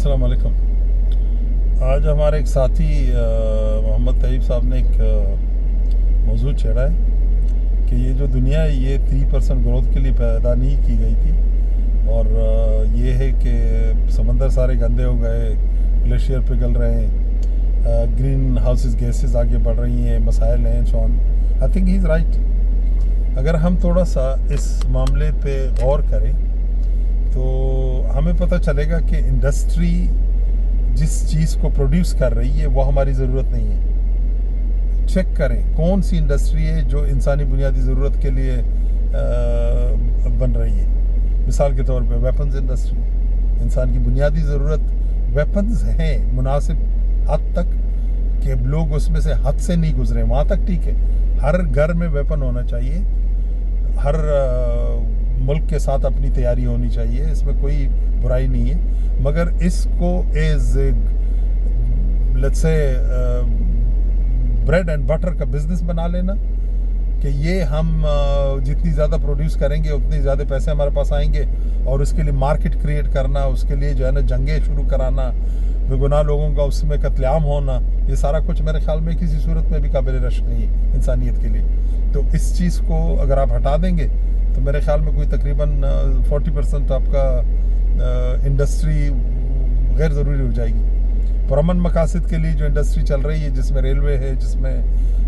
السلام علیکم. آج ہمارے ایک ساتھی محمد طیب صاحب نے ایک موضوع چھیڑا ہے کہ یہ جو دنیا ہے یہ 3% گروتھ کے لیے پیدا نہیں کی گئی تھی، اور یہ ہے کہ سمندر سارے گندے ہو گئے، گلیشیئر پگھل رہے ہیں، گرین ہاؤسز گیسز آگے بڑھ رہی ہیں، مسائل ہیں سون. I think he is right. اگر ہم تھوڑا سا اس معاملے پہ غور کریں تو ہمیں پتہ چلے گا کہ انڈسٹری جس چیز کو پروڈیوس کر رہی ہے وہ ہماری ضرورت نہیں ہے. چیک کریں کون سی انڈسٹری ہے جو انسانی بنیادی ضرورت کے لیے بن رہی ہے. مثال کے طور پہ ویپنز انڈسٹری، انسان کی بنیادی ضرورت ویپنز ہیں مناسب حد تک کہ لوگ اس میں سے حد سے نہیں گزرے، وہاں تک ٹھیک ہے. ہر گھر میں ویپن ہونا چاہیے، ہر ملک کے ساتھ اپنی تیاری ہونی چاہیے، اس میں کوئی برائی نہیں ہے. مگر اس کو ایز لیٹس سے بریڈ اینڈ بٹر کا بزنس بنا لینا کہ یہ ہم جتنی زیادہ پروڈیوس کریں گے اتنے زیادہ پیسے ہمارے پاس آئیں گے، اور اس کے لیے مارکیٹ کریٹ کرنا، اس کے لیے جو ہے نا جنگیں شروع کرانا، بے گناہ لوگوں کا اس میں قتل عام ہونا، یہ سارا کچھ میرے خیال میں کسی صورت میں بھی قابل رشک نہیں ہے انسانیت کے لیے. تو اس چیز کو اگر آپ ہٹا دیں گے تو میرے خیال میں کوئی تقریباً 40% آپ کا انڈسٹری غیر ضروری ہو جائے گی. پرامن مقاصد کے لیے جو انڈسٹری چل رہی ہے، جس میں ریلوے ہے، جس میں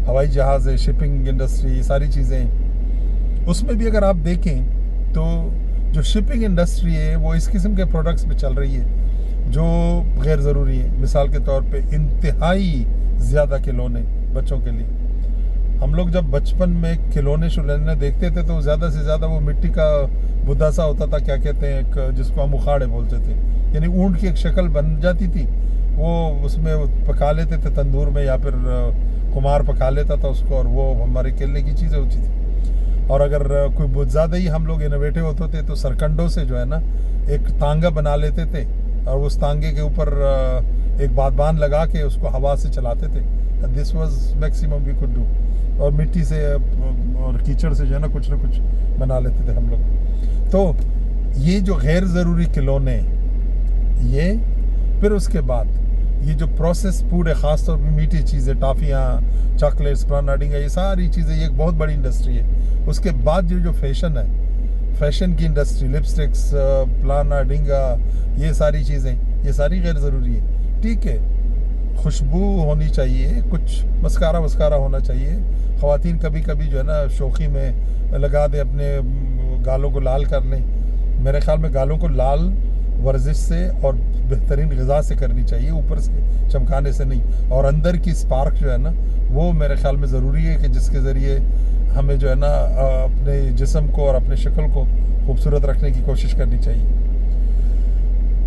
ہوائی جہاز ہے، شپنگ انڈسٹری، یہ ساری چیزیں ہیں، اس میں بھی اگر آپ دیکھیں تو جو شپنگ انڈسٹری ہے وہ اس قسم کے پروڈکٹس پہ چل رہی ہے جو غیر ضروری ہیں. مثال کے طور پہ انتہائی زیادہ کھلونے بچوں کے لیے. ہم لوگ جب بچپن میں کھلونے شلونے دیکھتے تھے تو زیادہ سے زیادہ وہ مٹی کا بدھا سا ہوتا تھا، کیا کہتے ہیں، ایک جس کو ہم اخاڑے بولتے تھے، یعنی اونٹ کی ایک شکل بن جاتی تھی، وہ اس میں پکا لیتے تھے تندور میں، یا پھر کمار پکا لیتا تھا اس کو، اور وہ ہمارے کھیلنے کی چیزیں ہوتی تھی. اور اگر کوئی بہت زیادہ ہی ہم لوگ انوویٹو ہوتے تھے تو سرکنڈوں سے جو ہے نا ایک تانگا بنا لیتے تھے، اور اس تانگے کے اوپر ایک بادبان لگا کے اس کو ہوا سے چلاتے تھے. This was maximum we could do. اور مٹی سے اور کیچڑ سے جو ہے نا کچھ بنا لیتے تھے ہم لوگ. تو یہ جو غیر ضروری کھلونے، یہ پھر اس کے بعد یہ جو پروسیس فوڈ ہے، خاص طور پہ میٹھی چیزیں، ٹافیاں، چاکلیٹس، پرانا ڈنگا، یہ ساری چیزیں، یہ ایک بہت بڑی انڈسٹری ہے. اس کے بعد جو فیشن ہے، فیشن کی انڈسٹری، لپسٹکس، پلانا ڈنگا، یہ ساری چیزیں، یہ ساری غیر ضروری ہے. ٹھیک ہے، خوشبو ہونی چاہیے، کچھ مسکارا ہونا چاہیے. خواتین کبھی کبھی جو ہے نا شوخی میں لگا دے، اپنے گالوں کو لال کر لیں. میرے خیال میں گالوں کو لال ورزش سے اور بہترین غذا سے کرنی چاہیے، اوپر سے چمکانے سے نہیں. اور اندر کی سپارک جو ہے نا وہ میرے خیال میں ضروری ہے کہ جس کے ذریعے ہمیں جو ہے نا اپنے جسم کو اور اپنے شکل کو خوبصورت رکھنے کی کوشش کرنی چاہیے.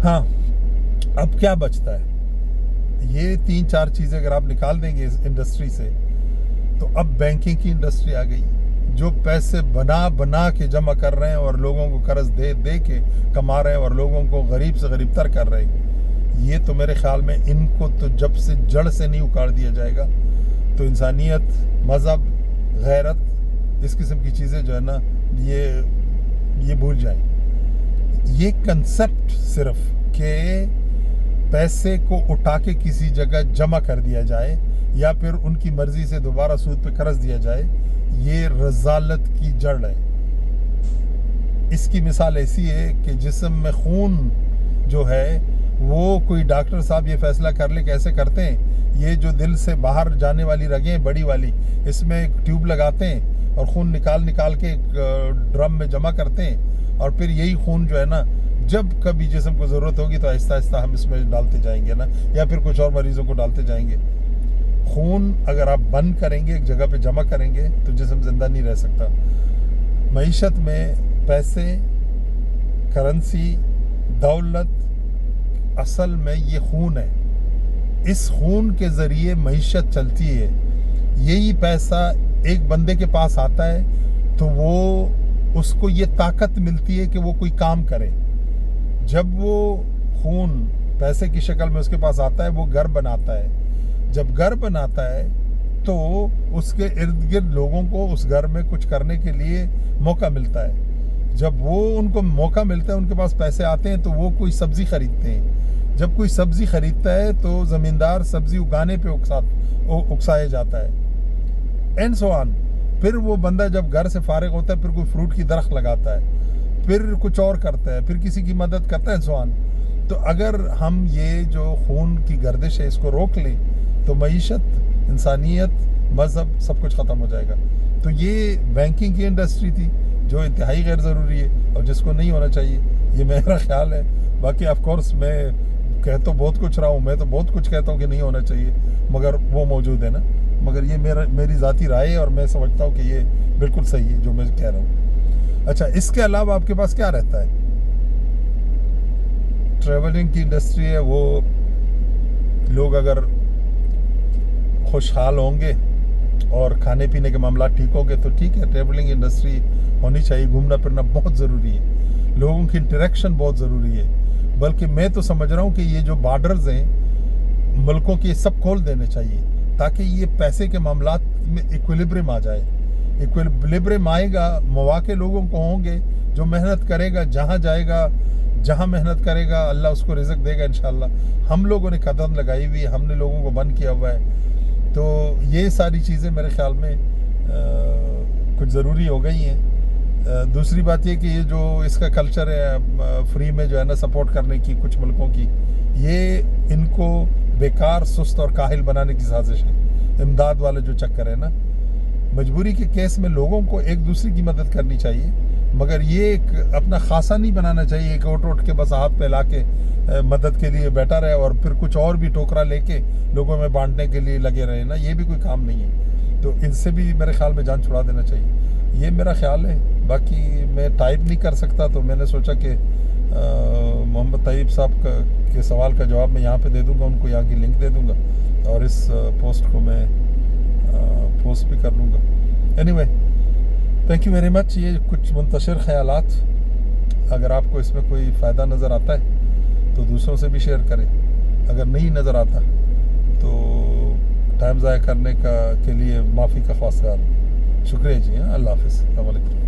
ہاں، اب کیا بچتا ہے؟ یہ 3-4 چیزیں اگر آپ نکال دیں گے اس انڈسٹری سے تو اب بینکنگ کی انڈسٹری آ گئی، جو پیسے بنا کے جمع کر رہے ہیں اور لوگوں کو قرض دے کے کما رہے ہیں اور لوگوں کو غریب سے غریب تر کر رہے ہیں. یہ تو میرے خیال میں ان کو تو جب سے جڑ سے نہیں اکھاڑ دیا جائے گا تو انسانیت، مذہب، غیرت، اس قسم کی چیزیں جو ہے نا یہ بھول جائیں. یہ کنسپٹ صرف کہ پیسے کو اٹھا کے کسی جگہ جمع کر دیا جائے یا پھر ان کی مرضی سے دوبارہ سود پہ قرض دیا جائے، یہ رذالت کی جڑ ہے. اس کی مثال ایسی ہے کہ جسم میں خون جو ہے وہ کوئی ڈاکٹر صاحب یہ فیصلہ کر لے کیسے کرتے ہیں، یہ جو دل سے باہر جانے والی رگیں بڑی والی، اس میں ایک ٹیوب لگاتے ہیں اور خون نکال کے ایک ڈرم میں جمع کرتے ہیں، اور پھر یہی خون جو ہے نا جب کبھی جسم کو ضرورت ہوگی تو آہستہ آہستہ ہم اس میں ڈالتے جائیں گے نا، یا پھر کچھ اور مریضوں کو ڈالتے جائیں گے. خون اگر آپ بند کریں گے، ایک جگہ پہ جمع کریں گے تو جسم زندہ نہیں رہ سکتا. معیشت میں پیسے، کرنسی، دولت، اصل میں یہ خون ہے. اس خون کے ذریعے معیشت چلتی ہے. یہی پیسہ ایک بندے کے پاس آتا ہے تو وہ اس کو یہ طاقت ملتی ہے کہ وہ کوئی کام کرے. جب وہ خون پیسے کی شکل میں اس کے پاس آتا ہے، وہ گھر بناتا ہے. جب گھر بناتا ہے تو اس کے ارد گرد لوگوں کو اس گھر میں کچھ کرنے کے لیے موقع ملتا ہے. جب وہ ان کو موقع ملتا ہے، ان کے پاس پیسے آتے ہیں تو وہ کوئی سبزی خریدتے ہیں. جب کوئی سبزی خریدتا ہے تو زمیندار سبزی اگانے پہ اکسایا جاتا ہے. اینڈ سو آن. پھر وہ بندہ جب گھر سے فارغ ہوتا ہے پھر کوئی فروٹ کی درخت لگاتا ہے، پھر کچھ اور کرتا ہے، پھر کسی کی مدد کرتا ہے، سو آن. تو اگر ہم یہ جو خون کی گردش ہے اس کو روک لیں تو معیشت، انسانیت، مذہب سب کچھ ختم ہو جائے گا. تو یہ بینکنگ کی انڈسٹری تھی جو انتہائی غیر ضروری ہے اور جس کو نہیں ہونا چاہیے، یہ میرا خیال ہے. باقی آف کورس میں کہہ تو بہت کچھ رہا ہوں، میں تو بہت کچھ کہتا ہوں کہ نہیں ہونا چاہیے، مگر وہ موجود ہے نا. مگر یہ میری ذاتی رائے ہے اور میں سمجھتا ہوں کہ یہ بالکل صحیح ہے جو میں کہہ رہا ہوں. اچھا، اس کے علاوہ آپ کے پاس کیا رہتا ہے؟ ٹریولنگ کی انڈسٹری ہے. وہ لوگ اگر خوشحال ہوں گے اور کھانے پینے کے معاملات ٹھیک ہوں گے تو ٹھیک ہے، ٹریولنگ انڈسٹری ہونی چاہیے. گھومنا پھرنا بہت ضروری ہے، لوگوں کی انٹریکشن بہت ضروری ہے. بلکہ میں تو سمجھ رہا ہوں کہ یہ جو بارڈرز ہیں ملکوں کے سب کھول دینے چاہیے تاکہ یہ پیسے کے معاملات میں ایکویلیبرم آ جائے. ایکویلیبرم آئے گا، مواقع لوگوں کو ہوں گے. جو محنت کرے گا جہاں جائے گا، جہاں محنت کرے گا اللہ اس کو رزق دے گا انشاءاللہ. ہم لوگوں نے قدم لگائی ہوئی، ہم نے لوگوں کو بند کیا ہوا ہے. تو یہ ساری چیزیں میرے خیال میں کچھ ضروری ہو گئی ہیں. دوسری بات یہ کہ یہ جو اس کا کلچر ہے فری میں جو ہے نا سپورٹ کرنے کی کچھ ملکوں کی، یہ ان کو بیکار، سست اور کاہل بنانے کی سازش ہے. امداد والا جو چکر ہے نا، مجبوری کے کیس میں لوگوں کو ایک دوسرے کی مدد کرنی چاہیے، مگر یہ ایک اپنا خاصہ نہیں بنانا چاہیے کہ اٹھ کے بس ہاتھ پھیلا کے مدد کے لیے بیٹھا رہے اور پھر کچھ اور بھی ٹوکرا لے کے لوگوں میں بانٹنے کے لیے لگے رہے نا. یہ بھی کوئی کام نہیں ہے. تو ان سے بھی میرے خیال میں جان چھڑا دینا چاہیے. یہ میرا خیال ہے. باقی میں ٹائپ نہیں کر سکتا تو میں نے سوچا کہ محمد طیب صاحب کے سوال کا جواب میں یہاں پہ دے دوں گا، ان کو یہاں کی لنک دے دوں گا اور اس پوسٹ کو میں پوسٹ بھی کر لوں گا. Anyway, thank you very much. یہ کچھ منتشر خیالات، اگر آپ کو اس میں کوئی فائدہ نظر آتا ہے تو دوسروں سے بھی شیئر کریں. اگر نہیں نظر آتا تو ٹائم ضائع کرنے کے لیے معافی کا خواستگار ہوں. شکریہ جی. اللہ حافظ. السلام علیکم.